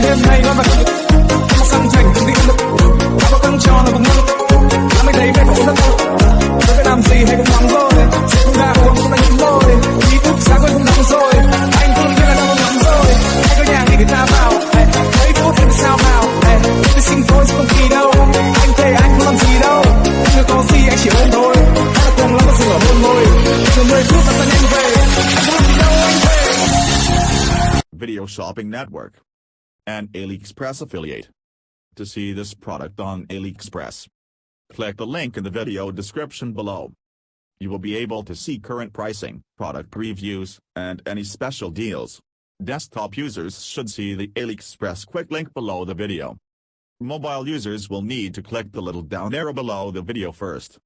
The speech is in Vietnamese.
đêm nay nó là cực lực, em sẵn thành từng định lực, ta có căng tròn là vùng năng lực, ta mới thấy mẹ có năng lực, tôi phải làm gì hay cũng nóng rồi, sẽ không ra uống cũng đã nhịn rồi, ý thức sáng quên cũng nóng rồi, anh không biết là đang nóng rồi, hãy có nhà nghỉ để ta vào, mấy phút em sao vào, tôi sinh thôi chứ không kỳ đâu, anh thề anh không làm gì đâu, chưa có gì anh chỉ ôm thôi, hay là cùng lắm là dừng ở hôn thôi, chờ 10 phút là ta nhanh về, anh không gì đâu anh thề. Video Shopping Network, an AliExpress affiliate. To see this product on AliExpress, click the link in the video description below. You will be able to see current pricing, product previews, and any special deals. Desktop users should see the AliExpress quick link below the video. Mobile users will need to click the little down arrow below the video first.